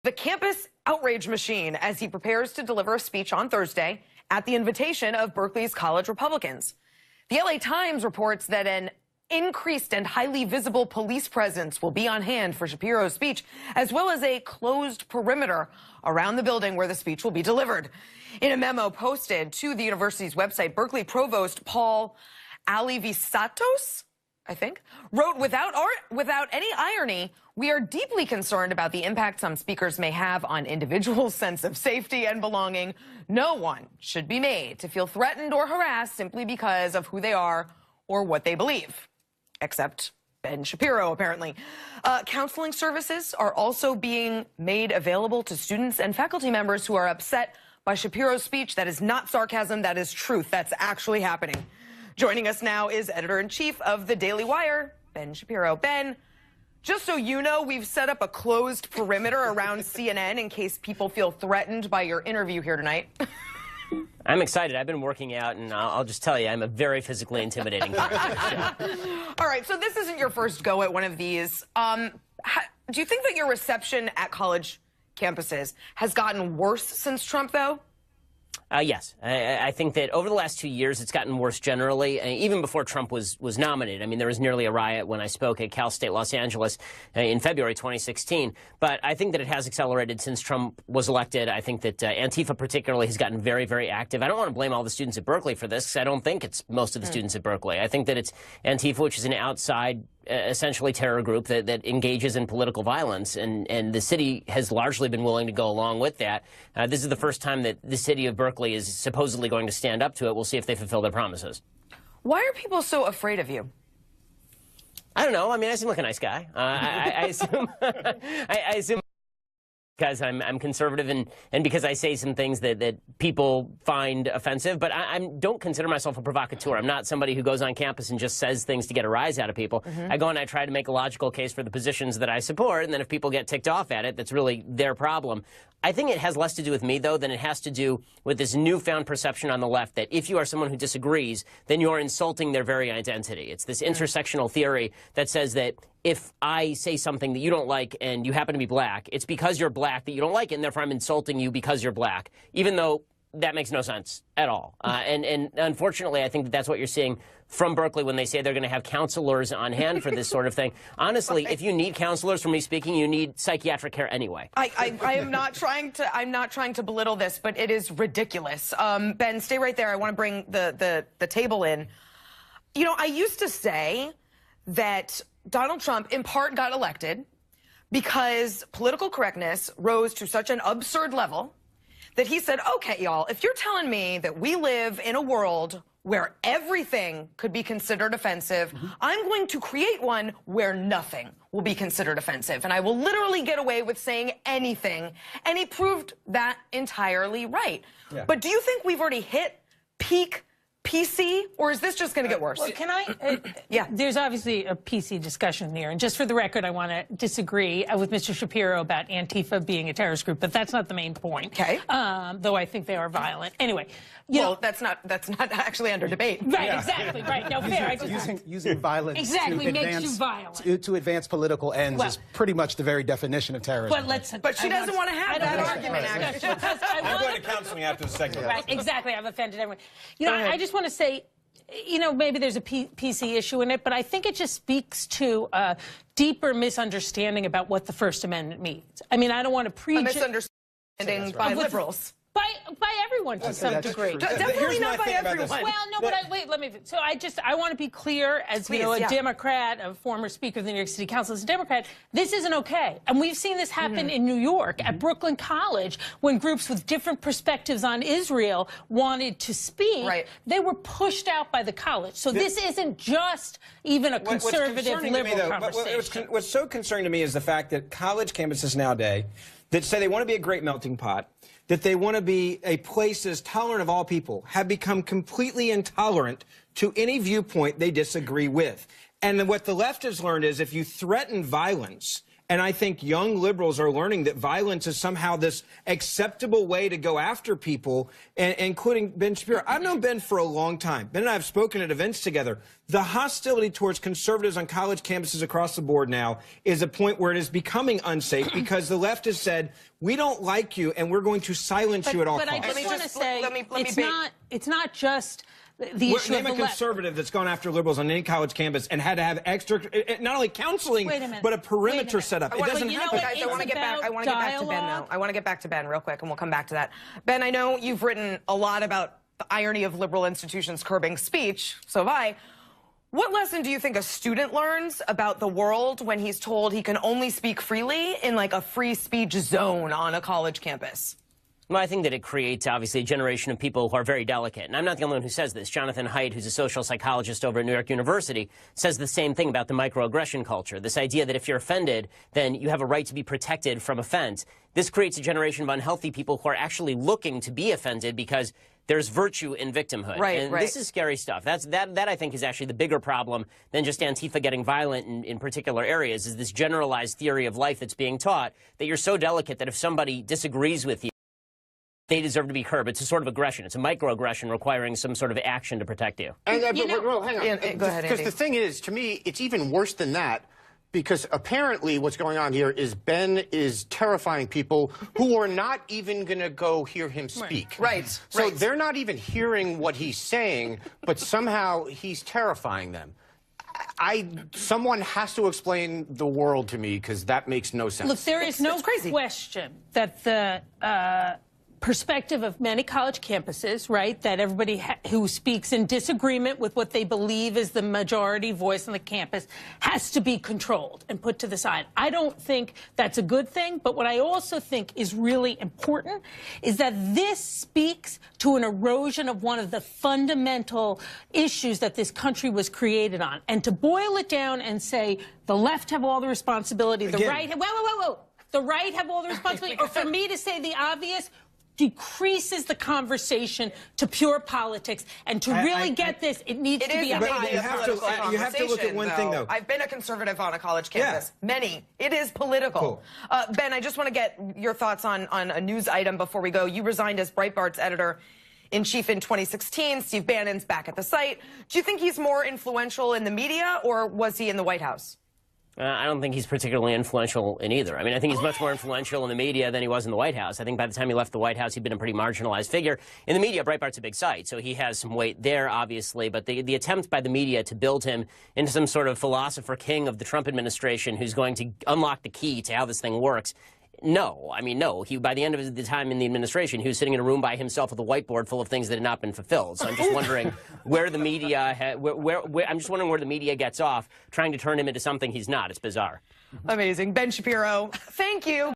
the campus outrage machine as he prepares to deliver a speech on Thursday at the invitation of Berkeley's college Republicans. The LA Times reports that an increased and highly visible police presence will be on hand for Shapiro's speech, as well as a closed perimeter around the building where the speech will be delivered. In a memo posted to the university's website, Berkeley Provost Paul Alivisatos, I think, wrote, without any irony, "We are deeply concerned about the impact some speakers may have on individuals' sense of safety and belonging. No one should be made to feel threatened or harassed simply because of who they are or what they believe." Except Ben Shapiro, apparently. Counseling services are also being made available to students and faculty members who are upset by Shapiro's speech. That is not sarcasm, that is truth. That's actually happening. Joining us now is editor-in-chief of the Daily Wire, Ben Shapiro. Ben, just so you know, we've set up a closed perimeter around CNN in case people feel threatened by your interview here tonight. I'm excited. I've been working out, and I'll just tell you, I'm a very physically intimidating character. All right, so this isn't your first go at one of these. Do you think that your reception at college campuses has gotten worse since Trump, though? Yes. I think that over the last 2 years, it's gotten worse generally, even before Trump was nominated. I mean, there was nearly a riot when I spoke at Cal State Los Angeles in February 2016. But I think that it has accelerated since Trump was elected. I think that Antifa particularly has gotten very, very active. I don't want to blame all the students at Berkeley for this, because I don't think it's most of the students at Berkeley. I think that it's Antifa, which is an outside essentially terror group that engages in political violence, and the city has largely been willing to go along with that. This is the first time that the city of Berkeley is supposedly going to stand up to it. We'll see if they fulfill their promises. Why are people so afraid of you? I don't know. I mean, I seem like a nice guy. I assume I assume because I'm conservative and because I say some things that people find offensive. But I don't consider myself a provocateur. I'm not somebody who goes on campus and just says things to get a rise out of people. I go and I try to make a logical case for the positions that I support, and then if people get ticked off at it, that's really their problem. I think it has less to do with me, though, than it has to do with this newfound perception on the left that if you are someone who disagrees, then you're insulting their very identity. It's this intersectional theory that says that if I say something that you don't like and you happen to be black, it's because you're black that you don't like it, and therefore I'm insulting you because you're black, even though that makes no sense at all. And unfortunately, I think that that's what you're seeing from Berkeley when they say they're going to have counselors on hand for this sort of thing. Honestly, if you need counselors for me speaking, you need psychiatric care anyway. I am not trying to. I'm not trying to belittle this, but it is ridiculous. Ben, stay right there. I want to bring the table in. You know, I used to say that Donald Trump, in part, got elected because political correctness rose to such an absurd level that he said, okay, y'all, if you're telling me that we live in a world where everything could be considered offensive, I'm going to create one where nothing will be considered offensive, and I will literally get away with saying anything. And he proved that entirely right. Yeah. But do you think we've already hit peak PC, or is this just going to get worse? Well, can I? Yeah. There's obviously a PC discussion here, and just for the record, I want to disagree with Mr. Shapiro about Antifa being a terrorist group, but that's not the main point. Okay. Though I think they are violent. Anyway. Well, that's not actually under debate. Right. Yeah. Exactly. Right. No, fair. Using violence exactly makes you violent. To advance political ends is pretty much the very definition of terrorism. But she doesn't want to have that argument. Actually, I'm going to counseling after the segment. Right. Exactly. I've offended everyone. You know, I just want to say, you know, maybe there's a PC issue in it, but I think it just speaks to a deeper misunderstanding about what the First Amendment means. I mean, I don't want to preach a misunderstanding by liberals. By everyone to some degree. Definitely not by everyone. Well, no, but wait, let me. So I want to be clear, as you know, a Democrat, a former Speaker of the New York City Council, as a Democrat, this isn't okay. And we've seen this happen in New York at Brooklyn College when groups with different perspectives on Israel wanted to speak. Right. They were pushed out by the college. So this isn't just even a conservative liberal conversation. What's so concerning to me is the fact that college campuses nowadays that say they want to be a great melting pot, that they want to be a place that's tolerant of all people, have become completely intolerant to any viewpoint they disagree with. And what the left has learned is if you threaten violence And I think young liberals are learning that violence is somehow this acceptable way to go after people, including Ben Shapiro. I've known Ben for a long time. Ben and I have spoken at events together. The hostility towards conservatives on college campuses across the board now is a point where it is becoming unsafe because the left has said, we don't like you and we're going to silence you at all costs. But I just want to say, it's not just the issue Name of a the conservative that's gone after liberals on any college campus and had to have extra, not only counseling, but a perimeter set up. It doesn't happen. Guys, I want to get back to Ben, though. I want to get back to Ben real quick, and we'll come back to that. Ben, I know you've written a lot about the irony of liberal institutions curbing speech. So have I. What lesson do you think a student learns about the world when he's told he can only speak freely in like a free speech zone on a college campus? Well, I think that it creates, obviously, a generation of people who are very delicate. And I'm not the only one who says this. Jonathan Haidt, who's a social psychologist over at New York University, says the same thing about the microaggression culture, this idea that if you're offended, then you have a right to be protected from offense. This creates a generation of unhealthy people who are actually looking to be offended because there's virtue in victimhood. Right. This is scary stuff. That I think is actually the bigger problem than just Antifa getting violent in particular areas, is this generalized theory of life that's being taught that you're so delicate that if somebody disagrees with you, they deserve to be curbed. It's a sort of aggression. It's a microaggression requiring some sort of action to protect you. And, hang on. Go ahead, Because the thing is, to me, it's even worse than that. Because apparently what's going on here is Ben is terrifying people who are not even going to go hear him speak. Right. So they're not even hearing what he's saying, but somehow he's terrifying them. Someone has to explain the world to me, because that makes no sense. Look, there is no question that the perspective of many college campuses, right, that everybody who speaks in disagreement with what they believe is the majority voice on the campus has to be controlled and put to the side. I don't think that's a good thing, but what I also think is really important is that this speaks to an erosion of one of the fundamental issues that this country was created on. And to boil it down and say the left have all the responsibility, the right have, the right have all the responsibility, or for me to say the obvious, decreases the conversation to pure politics. And to really get this, it needs to be a high you have to look at one thing, though. I've been a conservative on a college campus. Yeah. Many. It is political. Cool. Ben, I just want to get your thoughts on a news item before we go. You resigned as Breitbart's editor-in-chief in 2016. Steve Bannon's back at the site. Do you think he's more influential in the media, or was he in the White House? I don't think he's particularly influential in either. I mean, I think he's much more influential in the media than he was in the White House. I think by the time he left the White House, he'd been a pretty marginalized figure. In the media, Breitbart's a big site, so he has some weight there, obviously. But the attempt by the media to build him into some sort of philosopher king of the Trump administration who's going to unlock the key to how this thing works, no. I mean, no. By the end of the time in the administration, he was sitting in a room by himself with a whiteboard full of things that had not been fulfilled. So I'm just wondering where the media, I'm just wondering where the media gets off trying to turn him into something he's not. It's bizarre. Amazing. Ben Shapiro, thank you.